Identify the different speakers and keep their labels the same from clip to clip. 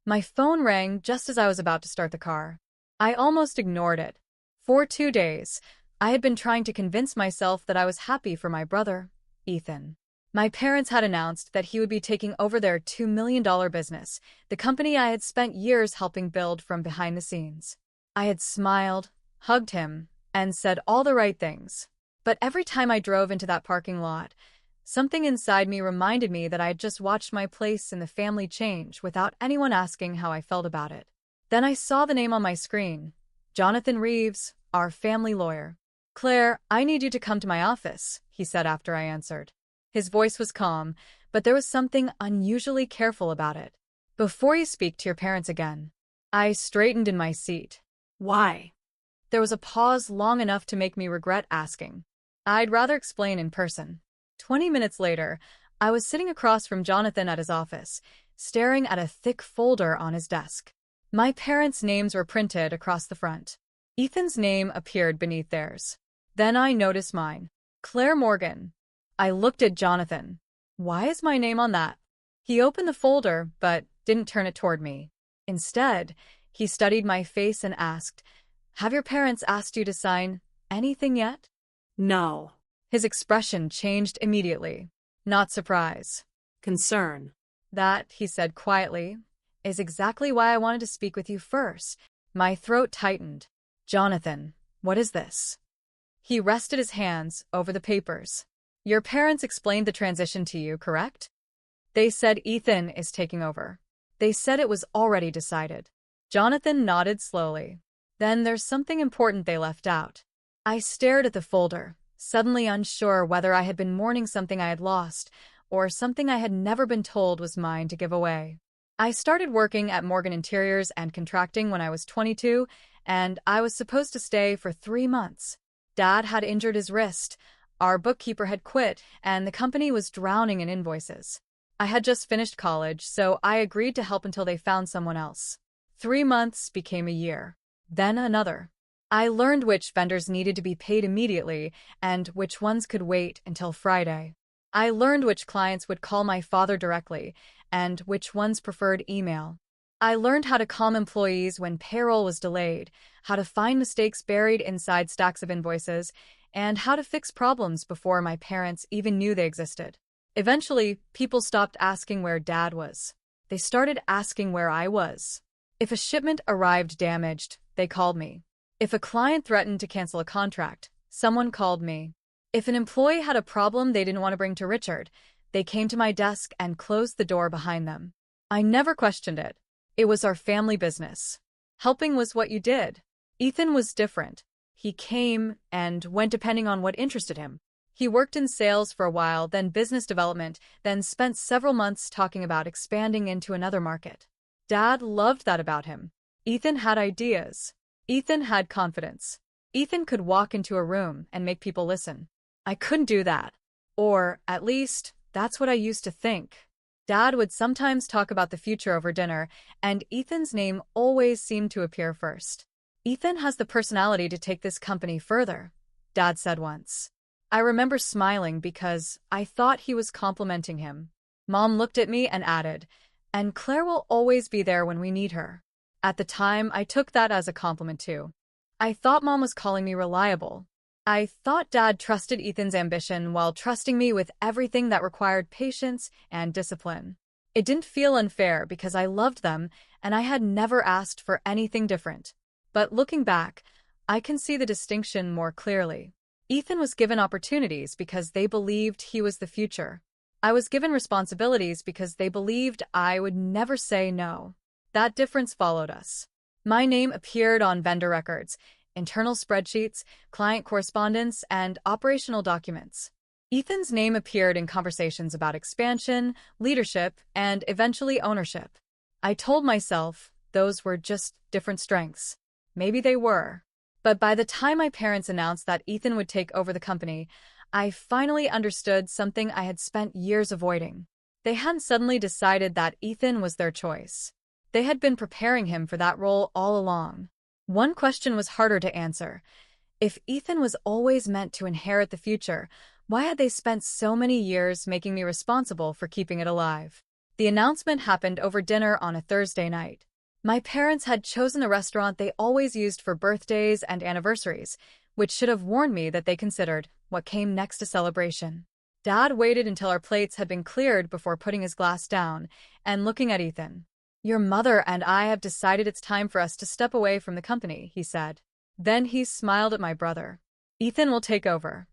Speaker 1: My phone rang just as I was about to start the car. I almost ignored it. For 2 days, I had been trying to convince myself that I was happy for my brother, Ethan. My parents had announced that he would be taking over their $2 million business, the company I had spent years helping build from behind the scenes. I had smiled, hugged him, and said all the right things. But every time I drove into that parking lot, something inside me reminded me that I had just watched my place in the family change without anyone asking how I felt about it. Then I saw the name on my screen, Jonathan Reeves, our family lawyer. "Claire, I need you to come to my office," he said after I answered. His voice was calm, but there was something unusually careful about it. "Before you speak to your parents again." I straightened in my seat.
Speaker 2: Why?
Speaker 1: There was a pause long enough to make me regret asking. I'd rather explain in person. 20 minutes later, I was sitting across from Jonathan at his office, staring at a thick folder on his desk. My parents' names were printed across the front. Ethan's name appeared beneath theirs. Then I noticed mine. Claire Morgan. I looked at Jonathan. "Why is my name on that?" He opened the folder, but didn't turn it toward me. Instead, he studied my face and asked, "Have your parents asked you to sign anything yet?"
Speaker 2: No.
Speaker 1: His expression changed immediately. Not surprise.
Speaker 2: Concern.
Speaker 1: "That," he said quietly, "is exactly why I wanted to speak with you first." My throat tightened. "Jonathan, what is this?" He rested his hands over the papers. "Your parents explained the transition to you, correct? They said Ethan is taking over. They said it was already decided." Jonathan nodded slowly. "Then there's something important they left out." I stared at the folder, suddenly unsure whether I had been mourning something I had lost or something I had never been told was mine to give away. I started working at Morgan Interiors and Contracting when I was 22, and I was supposed to stay for 3 months. Dad had injured his wrist, our bookkeeper had quit, and the company was drowning in invoices. I had just finished college, so I agreed to help until they found someone else. 3 months became a year, then another. I learned which vendors needed to be paid immediately and which ones could wait until Friday. I learned which clients would call my father directly and which ones preferred email. I learned how to calm employees when payroll was delayed, how to find mistakes buried inside stacks of invoices, and how to fix problems before my parents even knew they existed. Eventually, people stopped asking where Dad was. They started asking where I was. If a shipment arrived damaged, they called me. If a client threatened to cancel a contract, someone called me. If an employee had a problem they didn't want to bring to Richard, they came to my desk and closed the door behind them. I never questioned it. It was our family business. Helping was what you did. Ethan was different. He came and went depending on what interested him. He worked in sales for a while, then business development, then spent several months talking about expanding into another market. Dad loved that about him. Ethan had ideas. Ethan had confidence. Ethan could walk into a room and make people listen. I couldn't do that. Or, at least, that's what I used to think. Dad would sometimes talk about the future over dinner, and Ethan's name always seemed to appear first. "Ethan has the personality to take this company further," Dad said once. I remember smiling because I thought he was complimenting him. Mom looked at me and added, "And Claire will always be there when we need her." At the time, I took that as a compliment too. I thought Mom was calling me reliable. I thought Dad trusted Ethan's ambition while trusting me with everything that required patience and discipline. It didn't feel unfair because I loved them and I had never asked for anything different. But looking back, I can see the distinction more clearly. Ethan was given opportunities because they believed he was the future. I was given responsibilities because they believed I would never say no. That difference followed us. My name appeared on vendor records, internal spreadsheets, client correspondence, and operational documents. Ethan's name appeared in conversations about expansion, leadership, and eventually ownership. I told myself those were just different strengths. Maybe they were. But by the time my parents announced that Ethan would take over the company, I finally understood something I had spent years avoiding. They hadn't suddenly decided that Ethan was their choice. They had been preparing him for that role all along. One question was harder to answer. If Ethan was always meant to inherit the future, why had they spent so many years making me responsible for keeping it alive? The announcement happened over dinner on a Thursday night. My parents had chosen the restaurant they always used for birthdays and anniversaries, which should have warned me that they considered what came next a celebration. Dad waited until our plates had been cleared before putting his glass down and looking at Ethan. "Your mother and I have decided it's time for us to step away from the company," he said. Then he smiled at my brother. "Ethan will take over."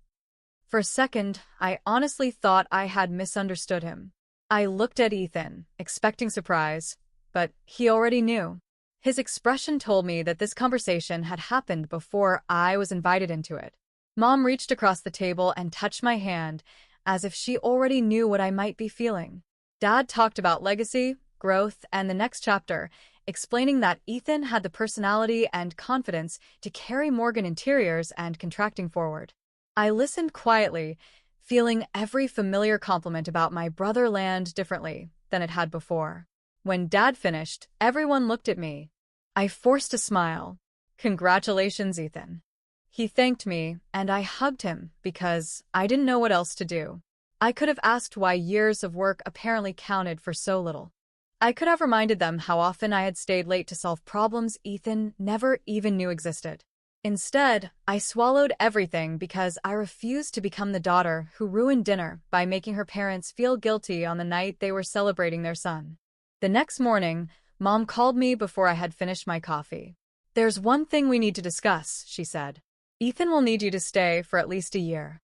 Speaker 1: For a second, I honestly thought I had misunderstood him. I looked at Ethan, expecting surprise, but he already knew. His expression told me that this conversation had happened before I was invited into it. Mom reached across the table and touched my hand, as if she already knew what I might be feeling. Dad talked about legacy, growth, and the next chapter, explaining that Ethan had the personality and confidence to carry Morgan Interiors and contracting forward. I listened quietly, feeling every familiar compliment about my brother land differently than it had before. When Dad finished, everyone looked at me. I forced a smile. "Congratulations, Ethan." He thanked me, and I hugged him because I didn't know what else to do. I could have asked why years of work apparently counted for so little. I could have reminded them how often I had stayed late to solve problems Ethan never even knew existed. Instead, I swallowed everything because I refused to become the daughter who ruined dinner by making her parents feel guilty on the night they were celebrating their son. The next morning, Mom called me before I had finished my coffee. "There's one thing we need to discuss," she said. "Ethan will need you to stay for at least a year."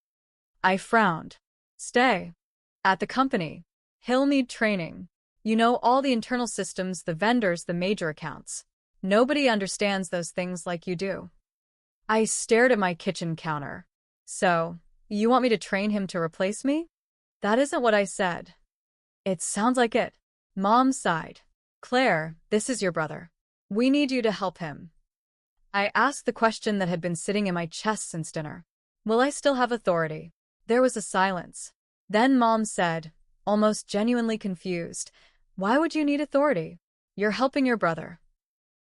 Speaker 1: I frowned. "Stay? At the company? He'll need training. You know, all the internal systems, the vendors, the major accounts. Nobody understands those things like you do." I stared at my kitchen counter. "So, you want me to train him to replace me?" "That isn't what I said." "It sounds like it." Mom sighed. "Claire, this is your brother. We need you to help him." I asked the question that had been sitting in my chest since dinner. "Will I still have authority?" There was a silence. Then Mom said, almost genuinely confused, "Why would you need authority? You're helping your brother."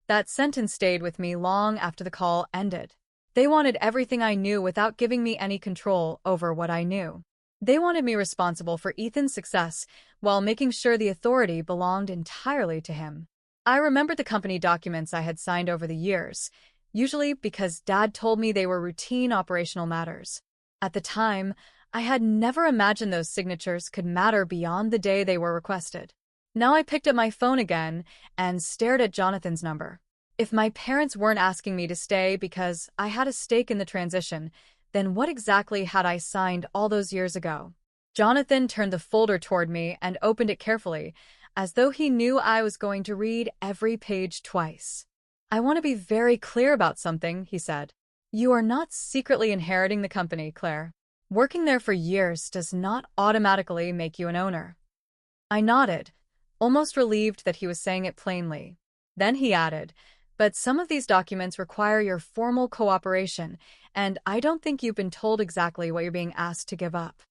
Speaker 1: That sentence stayed with me long after the call ended. They wanted everything I knew without giving me any control over what I knew. They wanted me responsible for Ethan's success while making sure the authority belonged entirely to him. I remembered the company documents I had signed over the years, usually because Dad told me they were routine operational matters. At the time, I had never imagined those signatures could matter beyond the day they were requested. Now I picked up my phone again and stared at Jonathan's number. If my parents weren't asking me to stay because I had a stake in the transition, then what exactly had I signed all those years ago? Jonathan turned the folder toward me and opened it carefully, as though he knew I was going to read every page twice. "I want to be very clear about something," he said. "You are not secretly inheriting the company, Claire. Working there for years does not automatically make you an owner." I nodded, almost relieved that he was saying it plainly. Then he added, "But some of these documents require your formal cooperation, and I don't think you've been told exactly what you're being asked to give up."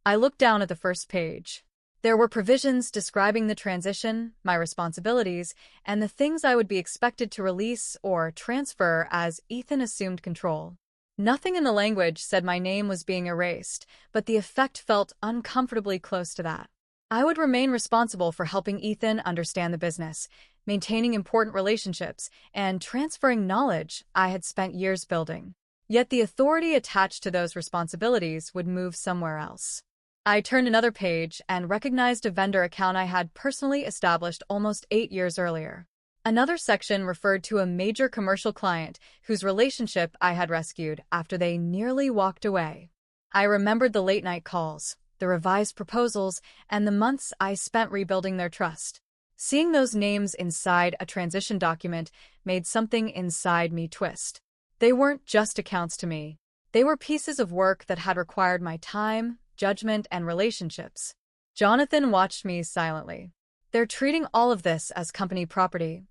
Speaker 1: I looked down at the first page. There were provisions describing the transition, my responsibilities, and the things I would be expected to release or transfer as Ethan assumed control. Nothing in the language said my name was being erased, but the effect felt uncomfortably close to that. I would remain responsible for helping Ethan understand the business, maintaining important relationships, and transferring knowledge I had spent years building. Yet the authority attached to those responsibilities would move somewhere else. I turned another page and recognized a vendor account I had personally established almost 8 years earlier. Another section referred to a major commercial client whose relationship I had rescued after they nearly walked away. I remembered the late-night calls, the revised proposals, and the months I spent rebuilding their trust. Seeing those names inside a transition document made something inside me twist. They weren't just accounts to me. They were pieces of work that had required my time, judgment, and relationships. Jonathan watched me silently. "They're treating all of this as company property,"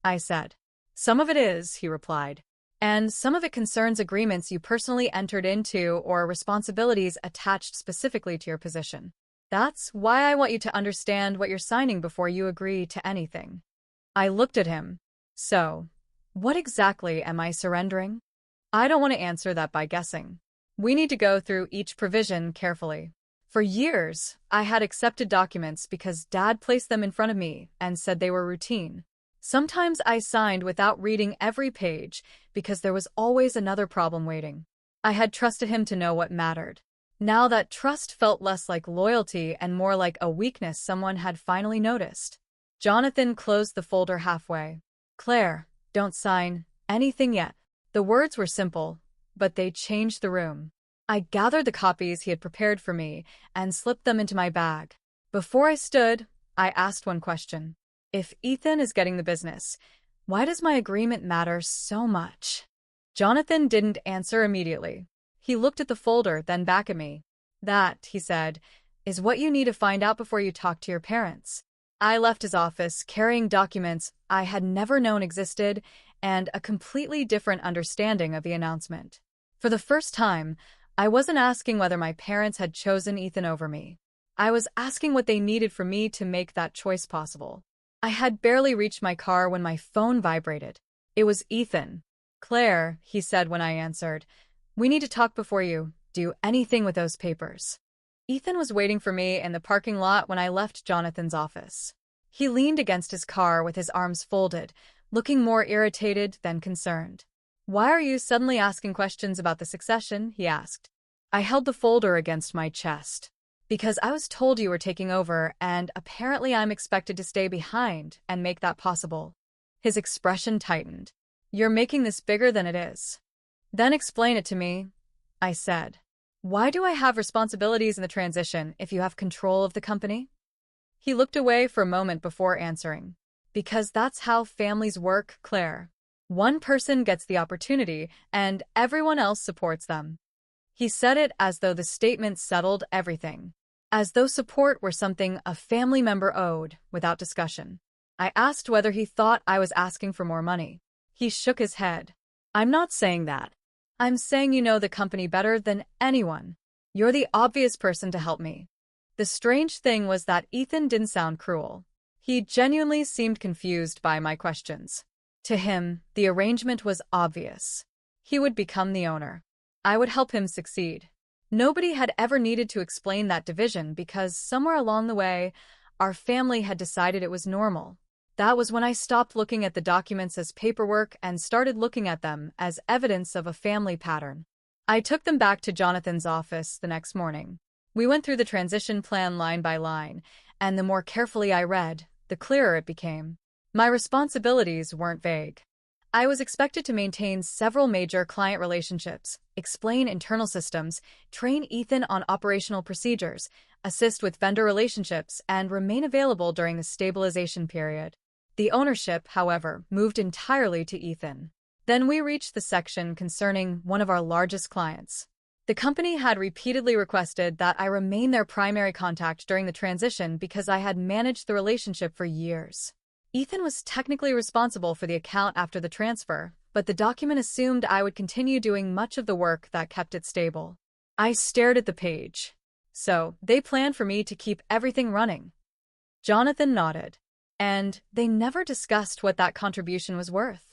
Speaker 1: I said. "Some of it is," he replied. "And some of it concerns agreements you personally entered into or responsibilities attached specifically to your position. That's why I want you to understand what you're signing before you agree to anything." I looked at him. "So, what exactly am I surrendering?" "I don't want to answer that by guessing. We need to go through each provision carefully. For years, I had accepted documents because Dad placed them in front of me and said they were routine. Sometimes I signed without reading every page because there was always another problem waiting. I had trusted him to know what mattered. Now that trust felt less like loyalty and more like a weakness someone had finally noticed. Jonathan closed the folder halfway. "Claire, don't sign anything yet." The words were simple, but they changed the room. I gathered the copies he had prepared for me and slipped them into my bag. Before I stood, I asked one question. If Ethan is getting the business, why does my agreement matter so much? Jonathan didn't answer immediately. He looked at the folder, then back at me. "That," he said, "is what you need to find out before you talk to your parents." I left his office carrying documents I had never known existed and a completely different understanding of the announcement. For the first time, I wasn't asking whether my parents had chosen Ethan over me. I was asking what they needed for me to make that choice possible. I had barely reached my car when my phone vibrated. It was Ethan. "Claire," he said when I answered, "we need to talk before you do anything with those papers." Ethan was waiting for me in the parking lot when I left Jonathan's office. He leaned against his car with his arms folded, looking more irritated than concerned. "Why are you suddenly asking questions about the succession?" he asked. I held the folder against my chest. "Because I was told you were taking over, and apparently I'm expected to stay behind and make that possible." His expression tightened. "You're making this bigger than it is." "Then explain it to me," I said. "Why do I have responsibilities in the transition if you have control of the company?" He looked away for a moment before answering. "Because that's how families work, Claire. One person gets the opportunity, and everyone else supports them." He said it as though the statement settled everything, as though support were something a family member owed without discussion. I asked whether he thought I was asking for more money. He shook his head. "I'm not saying that. I'm saying you know the company better than anyone. You're the obvious person to help me." The strange thing was that Ethan didn't sound cruel. He genuinely seemed confused by my questions. To him, the arrangement was obvious. He would become the owner. I would help him succeed. Nobody had ever needed to explain that division because somewhere along the way, our family had decided it was normal. That was when I stopped looking at the documents as paperwork and started looking at them as evidence of a family pattern. I took them back to Jonathan's office the next morning. We went through the transition plan line by line, and the more carefully I read, the clearer it became. My responsibilities weren't vague. I was expected to maintain several major client relationships, explain internal systems, train Ethan on operational procedures, assist with vendor relationships, and remain available during the stabilization period. The ownership, however, moved entirely to Ethan. Then we reached the section concerning one of our largest clients. The company had repeatedly requested that I remain their primary contact during the transition because I had managed the relationship for years. Ethan was technically responsible for the account after the transfer, but the document assumed I would continue doing much of the work that kept it stable. I stared at the page. "So, they planned for me to keep everything running." Jonathan nodded. "And they never discussed what that contribution was worth?"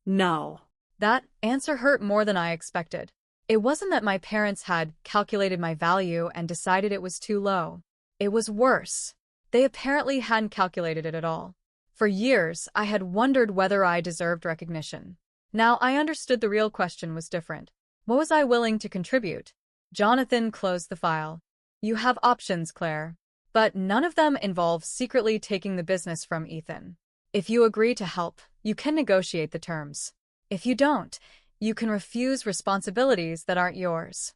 Speaker 2: No.
Speaker 1: That answer hurt more than I expected. It wasn't that my parents had calculated my value and decided it was too low. It was worse. They apparently hadn't calculated it at all. For years, I had wondered whether I deserved recognition. Now I understood the real question was different. What was I willing to contribute? Jonathan closed the file. "You have options, Claire. But none of them involve secretly taking the business from Ethan. If you agree to help, you can negotiate the terms. If you don't, you can refuse responsibilities that aren't yours."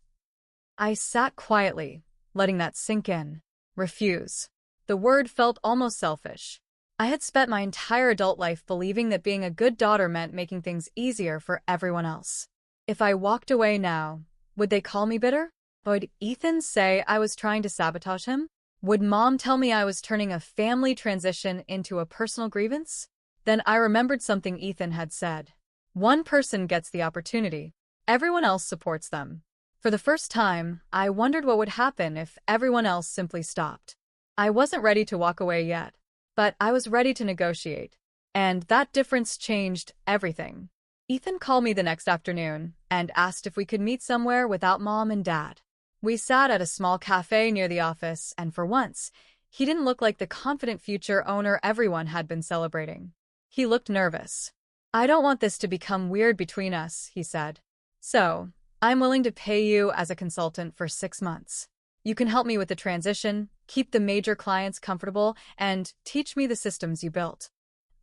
Speaker 1: I sat quietly, letting that sink in. Refuse. The word felt almost selfish. I had spent my entire adult life believing that being a good daughter meant making things easier for everyone else. If I walked away now, would they call me bitter? Would Ethan say I was trying to sabotage him? Would Mom tell me I was turning a family transition into a personal grievance? Then I remembered something Ethan had said. One person gets the opportunity. Everyone else supports them. For the first time, I wondered what would happen if everyone else simply stopped. I wasn't ready to walk away yet, but I was ready to negotiate. And that difference changed everything. Ethan called me the next afternoon and asked if we could meet somewhere without Mom and Dad. We sat at a small cafe near the office, and for once, he didn't look like the confident future owner everyone had been celebrating. He looked nervous. "I don't want this to become weird between us," he said. "So, I'm willing to pay you as a consultant for 6 months. You can help me with the transition, keep the major clients comfortable, and teach me the systems you built.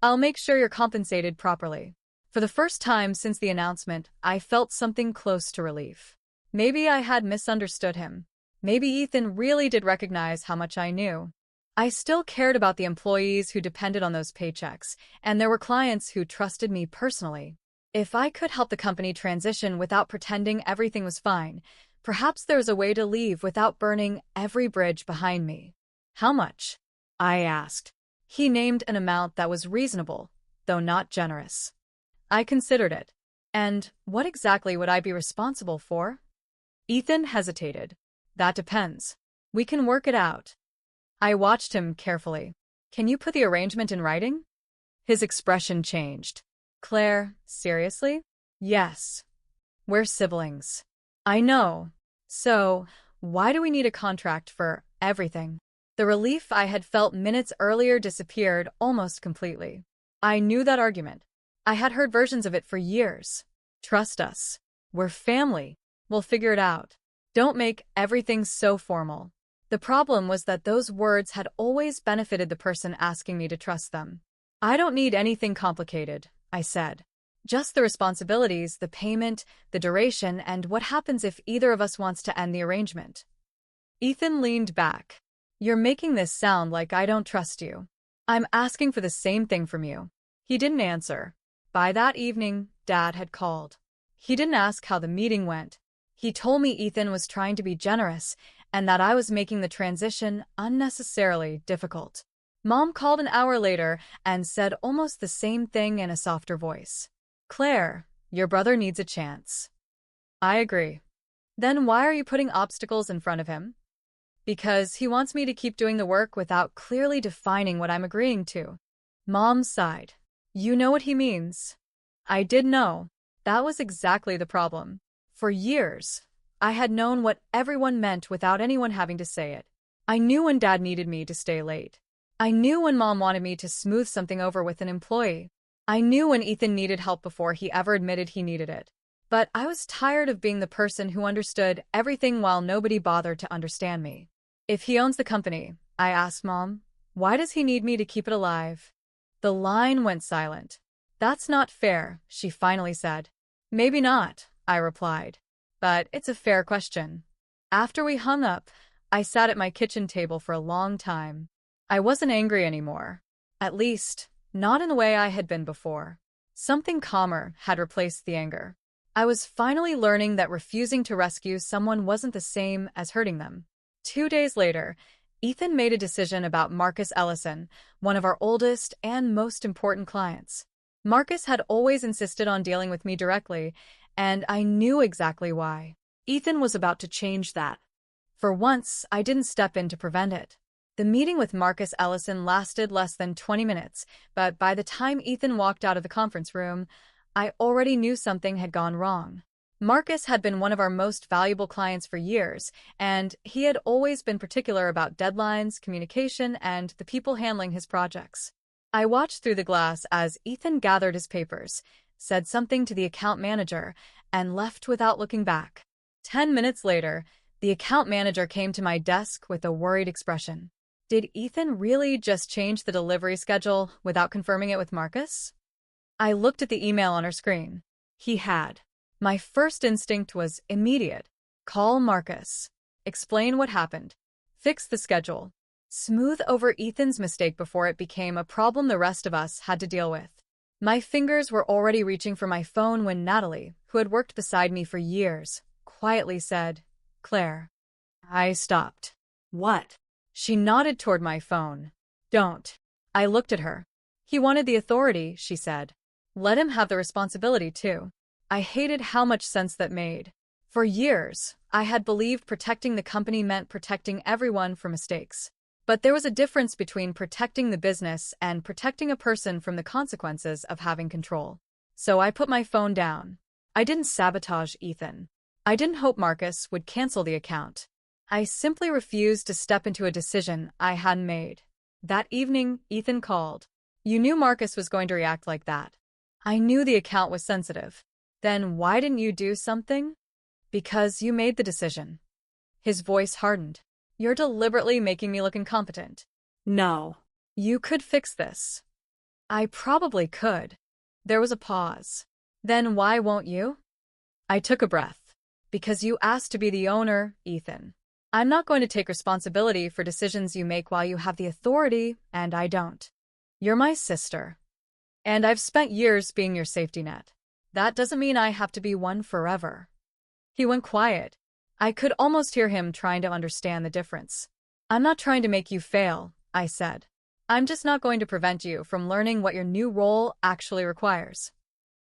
Speaker 1: I'll make sure you're compensated properly." For the first time since the announcement, I felt something close to relief. Maybe I had misunderstood him. Maybe Ethan really did recognize how much I knew. I still cared about the employees who depended on those paychecks, and there were clients who trusted me personally. If I could help the company transition without pretending everything was fine, perhaps there was a way to leave without burning every bridge behind me. "How much?" I asked. He named an amount that was reasonable, though not generous. I considered it. "And what exactly would I be responsible for?" Ethan hesitated. "That depends. We can work it out." I watched him carefully. "Can you put the arrangement in writing?" His expression changed. "Claire, seriously?" "Yes. We're siblings." "I know. So, why do we need a contract for everything?" The relief I had felt minutes earlier disappeared almost completely. I knew that argument. I had heard versions of it for years. "Trust us. We're family. We'll figure it out. Don't make everything so formal." The problem was that those words had always benefited the person asking me to trust them. "I don't need anything complicated," I said. "Just the responsibilities, the payment, the duration, and what happens if either of us wants to end the arrangement." Ethan leaned back. "You're making this sound like I don't trust you. I'm asking for the same thing from you." He didn't answer. By that evening, Dad had called. He didn't ask how the meeting went. He told me Ethan was trying to be generous and that I was making the transition unnecessarily difficult. Mom called an hour later and said almost the same thing in a softer voice. "Claire, your brother needs a chance." I agree. "Then why are you putting obstacles in front of him?" "Because he wants me to keep doing the work without clearly defining what I'm agreeing to." Mom sighed. "You know what he means." I did know. That was exactly the problem. For years, I had known what everyone meant without anyone having to say it. I knew when Dad needed me to stay late. I knew when Mom wanted me to smooth something over with an employee. I knew when Ethan needed help before he ever admitted he needed it. But I was tired of being the person who understood everything while nobody bothered to understand me. "If he owns the company," I asked Mom, "why does he need me to keep it alive?" The line went silent. "That's not fair," she finally said. "Maybe not," I replied. "But it's a fair question." After we hung up, I sat at my kitchen table for a long time. I wasn't angry anymore. At least, not in the way I had been before. Something calmer had replaced the anger. I was finally learning that refusing to rescue someone wasn't the same as hurting them. 2 days later, Ethan made a decision about Marcus Ellison, one of our oldest and most important clients. Marcus had always insisted on dealing with me directly, and I knew exactly why. Ethan was about to change that. For once, I didn't step in to prevent it. The meeting with Marcus Ellison lasted less than 20 minutes, but by the time Ethan walked out of the conference room, I already knew something had gone wrong. Marcus had been one of our most valuable clients for years, and he had always been particular about deadlines, communication, and the people handling his projects. I watched through the glass as Ethan gathered his papers, said something to the account manager, and left without looking back. 10 minutes later, the account manager came to my desk with a worried expression. Did Ethan really just change the delivery schedule without confirming it with Marcus? I looked at the email on her screen. He had. My first instinct was immediate. Call Marcus. Explain what happened. Fix the schedule. Smooth over Ethan's mistake before it became a problem the rest of us had to deal with. My fingers were already reaching for my phone when Natalie, who had worked beside me for years, quietly said, "Claire." I stopped.
Speaker 2: "What?"
Speaker 1: She nodded toward my phone. "Don't." I looked at her. "He wanted the authority," she said. "Let him have the responsibility, too." I hated how much sense that made. For years, I had believed protecting the company meant protecting everyone from mistakes. But there was a difference between protecting the business and protecting a person from the consequences of having control. So I put my phone down. I didn't sabotage Ethan. I didn't hope Marcus would cancel the account. I simply refused to step into a decision I hadn't made. That evening, Ethan called. You knew Marcus was going to react like that. I knew the account was sensitive. Then why didn't you do something? Because you made the decision. His voice hardened. You're deliberately making me look incompetent.
Speaker 2: No.
Speaker 1: You could fix this. I probably could. There was a pause. Then why won't you? I took a breath. Because you asked to be the owner, Ethan. I'm not going to take responsibility for decisions you make while you have the authority, and I don't. You're my sister. And I've spent years being your safety net. That doesn't mean I have to be one forever. He went quiet. I could almost hear him trying to understand the difference. I'm not trying to make you fail, I said. I'm just not going to prevent you from learning what your new role actually requires.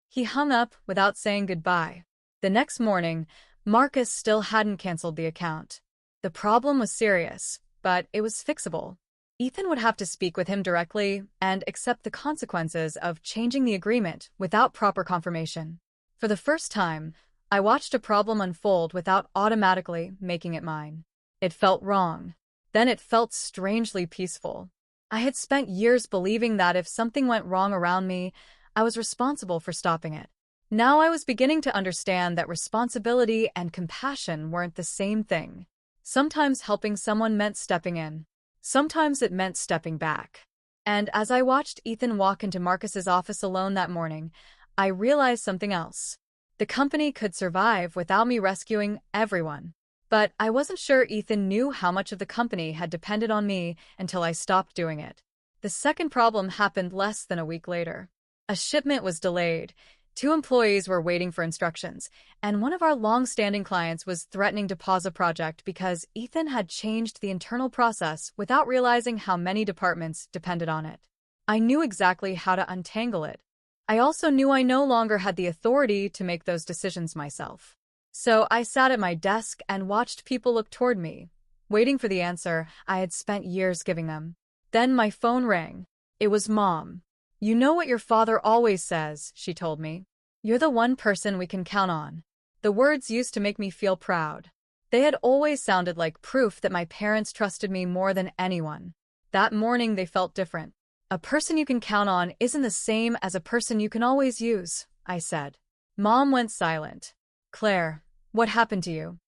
Speaker 1: He hung up without saying goodbye. The next morning, Marcus still hadn't canceled the account. The problem was serious, but it was fixable. Ethan would have to speak with him directly and accept the consequences of changing the agreement without proper confirmation. For the first time, I watched a problem unfold without automatically making it mine. It felt wrong. Then it felt strangely peaceful. I had spent years believing that if something went wrong around me, I was responsible for stopping it. Now I was beginning to understand that responsibility and compassion weren't the same thing. Sometimes helping someone meant stepping in. Sometimes it meant stepping back. And as I watched Ethan walk into Marcus's office alone that morning, I realized something else. The company could survive without me rescuing everyone. But I wasn't sure Ethan knew how much of the company had depended on me until I stopped doing it. The second problem happened less than a week later. A shipment was delayed. 2 employees were waiting for instructions, and one of our long-standing clients was threatening to pause a project because Ethan had changed the internal process without realizing how many departments depended on it. I knew exactly how to untangle it. I also knew I no longer had the authority to make those decisions myself. So I sat at my desk and watched people look toward me, waiting for the answer I had spent years giving them. Then my phone rang. It was Mom. You know what your father always says, she told me. You're the one person we can count on. The words used to make me feel proud. They had always sounded like proof that my parents trusted me more than anyone. That morning they felt different. A person you can count on isn't the same as a person you can always use, I said. Mom went silent. Claire, what happened to you?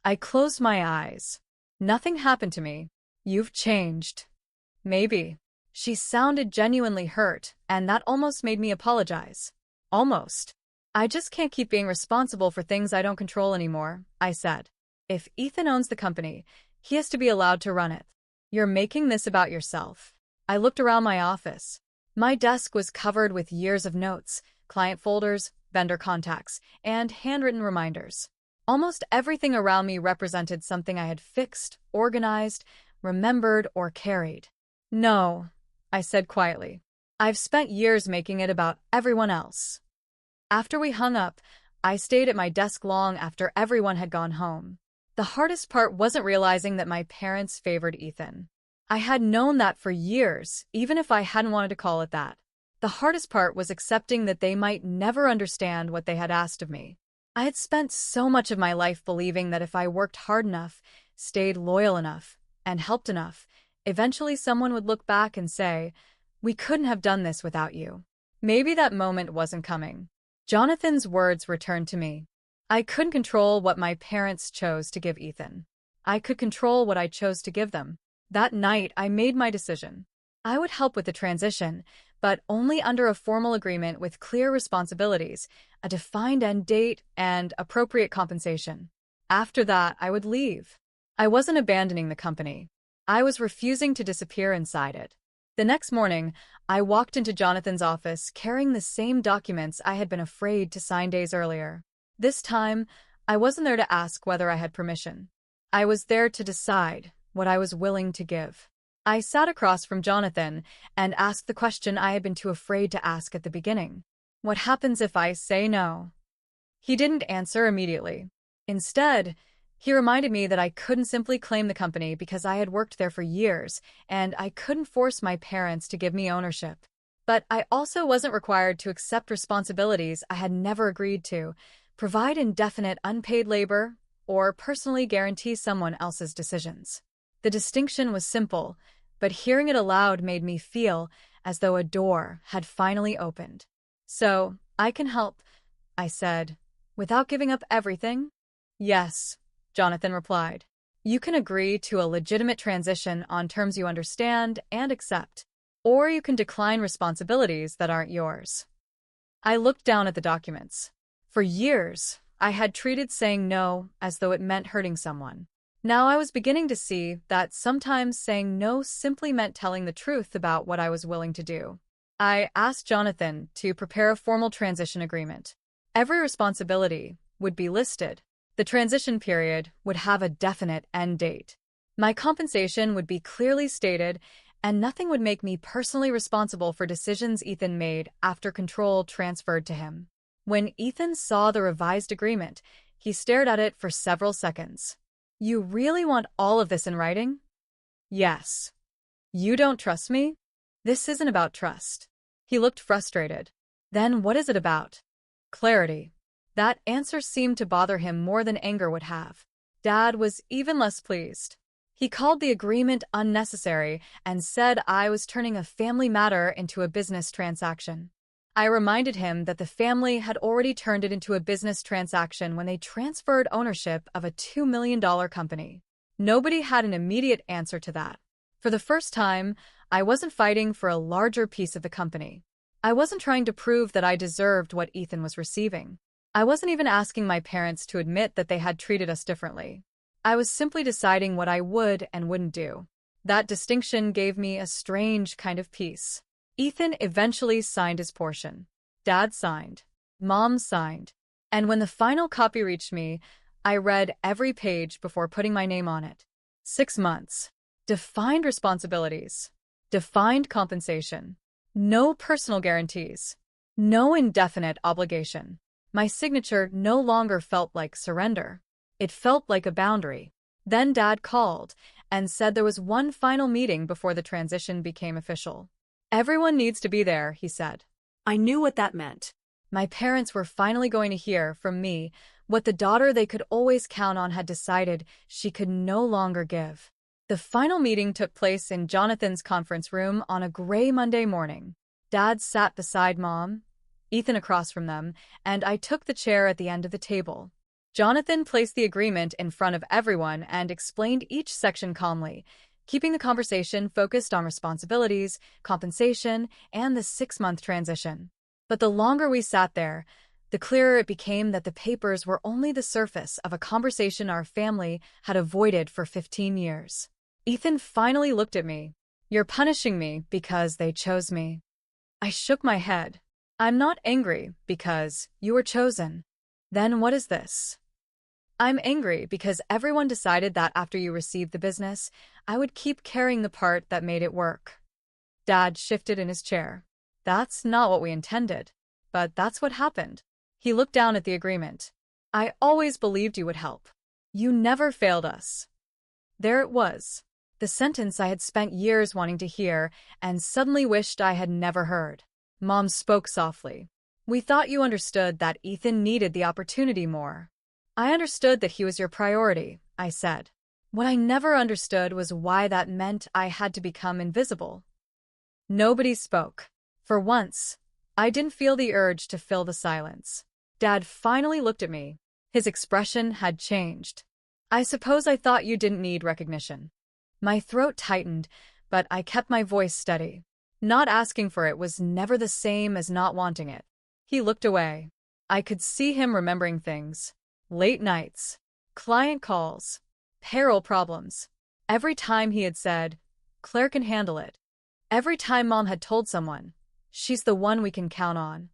Speaker 1: I closed my eyes. Nothing happened to me. You've changed. Maybe. She sounded genuinely hurt, and that almost made me apologize. Almost. I just can't keep being responsible for things I don't control anymore, I said. If Ethan owns the company, he has to be allowed to run it. You're making this about yourself. I looked around my office. My desk was covered with years of notes, client folders, vendor contacts, and handwritten reminders. Almost everything around me represented something I had fixed, organized, remembered, or carried. No, I said quietly. I've spent years making it about everyone else. After we hung up, I stayed at my desk long after everyone had gone home. The hardest part wasn't realizing that my parents favored Ethan. I had known that for years, even if I hadn't wanted to call it that. The hardest part was accepting that they might never understand what they had asked of me. I had spent so much of my life believing that if I worked hard enough, stayed loyal enough, and helped enough, eventually someone would look back and say, we couldn't have done this without you. Maybe that moment wasn't coming. Jonathan's words returned to me. I couldn't control what my parents chose to give Ethan. I could control what I chose to give them. That night, I made my decision. I would help with the transition, but only under a formal agreement with clear responsibilities, a defined end date, and appropriate compensation. After that, I would leave. I wasn't abandoning the company. I was refusing to disappear inside it. The next morning, I walked into Jonathan's office carrying the same documents I had been afraid to sign days earlier. This time, I wasn't there to ask whether I had permission. I was there to decide what I was willing to give. I sat across from Jonathan and asked the question I had been too afraid to ask at the beginning. What happens if I say no? He didn't answer immediately. Instead, he reminded me that I couldn't simply claim the company because I had worked there for years, and I couldn't force my parents to give me ownership. But I also wasn't required to accept responsibilities I had never agreed to, provide indefinite unpaid labor, or personally guarantee someone else's decisions. The distinction was simple, but hearing it aloud made me feel as though a door had finally opened. "So, I can help," I said, "without giving up everything?" "Yes," Jonathan replied. "You can agree to a legitimate transition on terms you understand and accept, or you can decline responsibilities that aren't yours." I looked down at the documents. For years, I had treated saying no as though it meant hurting someone. Now I was beginning to see that sometimes saying no simply meant telling the truth about what I was willing to do. I asked Jonathan to prepare a formal transition agreement. Every responsibility would be listed. The transition period would have a definite end date. My compensation would be clearly stated, and nothing would make me personally responsible for decisions Ethan made after control transferred to him. When Ethan saw the revised agreement, he stared at it for several seconds. "You really want all of this in writing?" "Yes." "You don't trust me?" "This isn't about trust." He looked frustrated. "Then what is it about?" "Clarity." That answer seemed to bother him more than anger would have. Dad was even less pleased. He called the agreement unnecessary and said I was turning a family matter into a business transaction. I reminded him that the family had already turned it into a business transaction when they transferred ownership of a $2 million company. Nobody had an immediate answer to that. For the first time, I wasn't fighting for a larger piece of the company. I wasn't trying to prove that I deserved what Ethan was receiving. I wasn't even asking my parents to admit that they had treated us differently. I was simply deciding what I would and wouldn't do. That distinction gave me a strange kind of peace. Ethan eventually signed his portion. Dad signed. Mom signed. And when the final copy reached me, I read every page before putting my name on it. 6 months. Defined responsibilities. Defined compensation. No personal guarantees. No indefinite obligation. My signature no longer felt like surrender. It felt like a boundary. Then Dad called and said there was one final meeting before the transition became official. "Everyone needs to be there," he said.
Speaker 2: I knew what that meant.
Speaker 1: My parents were finally going to hear from me what the daughter they could always count on had decided she could no longer give. The final meeting took place in Jonathan's conference room on a gray Monday morning. Dad sat beside Mom, Ethan across from them, and I took the chair at the end of the table. Jonathan placed the agreement in front of everyone and explained each section calmly, keeping the conversation focused on responsibilities, compensation, and the 6-month transition. But the longer we sat there, the clearer it became that the papers were only the surface of a conversation our family had avoided for 15 years. Ethan finally looked at me. "You're punishing me because they chose me." I shook my head. "I'm not angry because you were chosen." "Then what is this?" "I'm angry because everyone decided that after you received the business, I would keep carrying the part that made it work." Dad shifted in his chair. "That's not what we intended, but that's what happened." He looked down at the agreement. "I always believed you would help. You never failed us." There it was, the sentence I had spent years wanting to hear and suddenly wished I had never heard. Mom spoke softly. "We thought you understood that Ethan needed the opportunity more." "I understood that he was your priority," I said. "What I never understood was why that meant I had to become invisible." Nobody spoke. For once, I didn't feel the urge to fill the silence. Dad finally looked at me. His expression had changed. "I suppose I thought you didn't need recognition." My throat tightened, but I kept my voice steady. Not asking for it was never the same as not wanting it. He looked away. I could see him remembering things. Late nights, client calls, payroll problems. Every time he had said, "Claire can handle it." Every time Mom had told someone, "She's the one we can count on."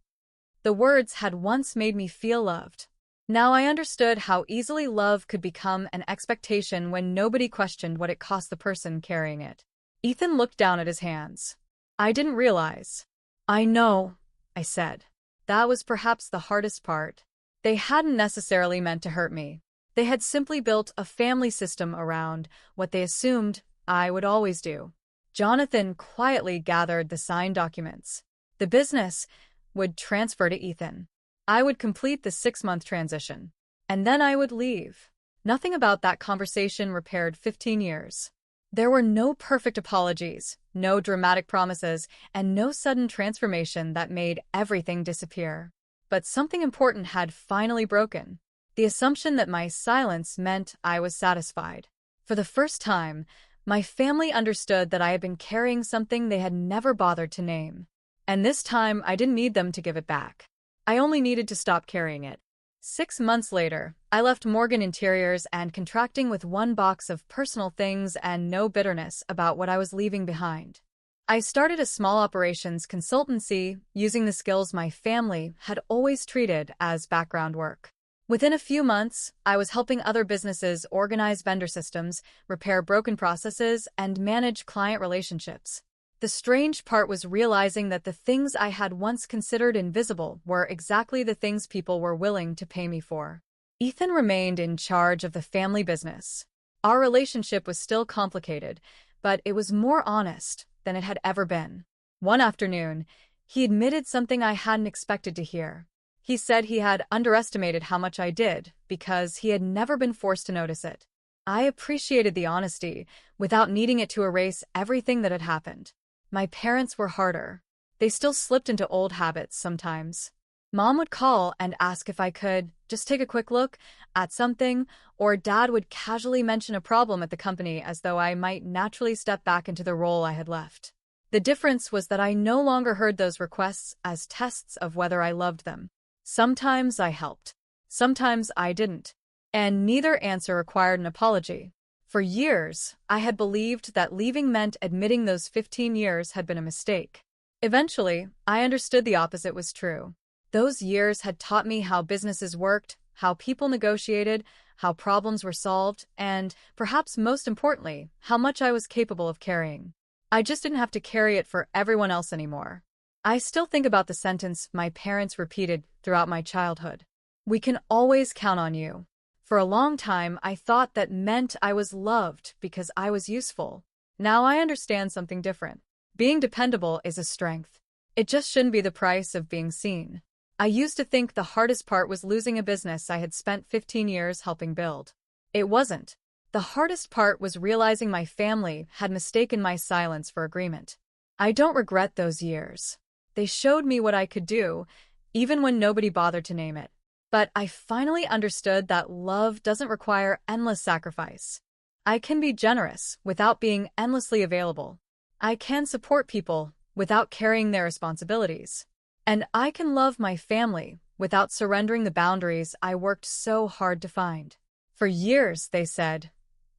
Speaker 1: The words had once made me feel loved. Now I understood how easily love could become an expectation when nobody questioned what it cost the person carrying it. Ethan looked down at his hands. "I didn't realize." "I know," I said. That was perhaps the hardest part. They hadn't necessarily meant to hurt me. They had simply built a family system around what they assumed I would always do. Jonathan quietly gathered the signed documents. The business would transfer to Ethan. I would complete the 6-month transition. And then I would leave. Nothing about that conversation repaired 15 years. There were no perfect apologies, no dramatic promises, and no sudden transformation that made everything disappear. But something important had finally broken. The assumption that my silence meant I was satisfied. For the first time, my family understood that I had been carrying something they had never bothered to name. And this time, I didn't need them to give it back. I only needed to stop carrying it. 6 months later, I left Morgan Interiors and contracting with one box of personal things and no bitterness about what I was leaving behind. I started a small operations consultancy using the skills my family had always treated as background work. Within a few months, I was helping other businesses organize vendor systems, repair broken processes, and manage client relationships. The strange part was realizing that the things I had once considered invisible were exactly the things people were willing to pay me for. Ethan remained in charge of the family business. Our relationship was still complicated, but it was more honest than it had ever been. One afternoon, he admitted something I hadn't expected to hear. He said he had underestimated how much I did because he had never been forced to notice it. I appreciated the honesty without needing it to erase everything that had happened. My parents were harder. They still slipped into old habits sometimes. Mom would call and ask if I could just take a quick look at something, or Dad would casually mention a problem at the company as though I might naturally step back into the role I had left. The difference was that I no longer heard those requests as tests of whether I loved them. Sometimes I helped. Sometimes I didn't. And neither answer required an apology. For years, I had believed that leaving meant admitting those 15 years had been a mistake. Eventually, I understood the opposite was true. Those years had taught me how businesses worked, how people negotiated, how problems were solved, and, perhaps most importantly, how much I was capable of carrying. I just didn't have to carry it for everyone else anymore. I still think about the sentence my parents repeated throughout my childhood. "We can always count on you." For a long time, I thought that meant I was loved because I was useful. Now I understand something different. Being dependable is a strength. It just shouldn't be the price of being seen. I used to think the hardest part was losing a business I had spent 15 years helping build. It wasn't. The hardest part was realizing my family had mistaken my silence for agreement. I don't regret those years. They showed me what I could do, even when nobody bothered to name it. But I finally understood that love doesn't require endless sacrifice. I can be generous without being endlessly available. I can support people without carrying their responsibilities. And I can love my family without surrendering the boundaries I worked so hard to find. For years, they said,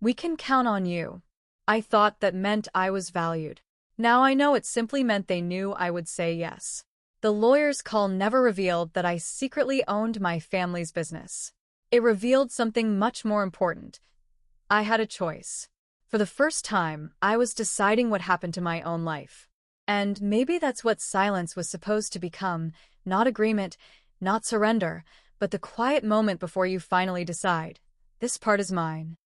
Speaker 1: "We can count on you." I thought that meant I was valued. Now I know it simply meant they knew I would say yes. The lawyer's call never revealed that I secretly owned my family's business. It revealed something much more important. I had a choice. For the first time, I was deciding what happened to my own life. And maybe that's what silence was supposed to become, not agreement, not surrender, but the quiet moment before you finally decide, this part is mine.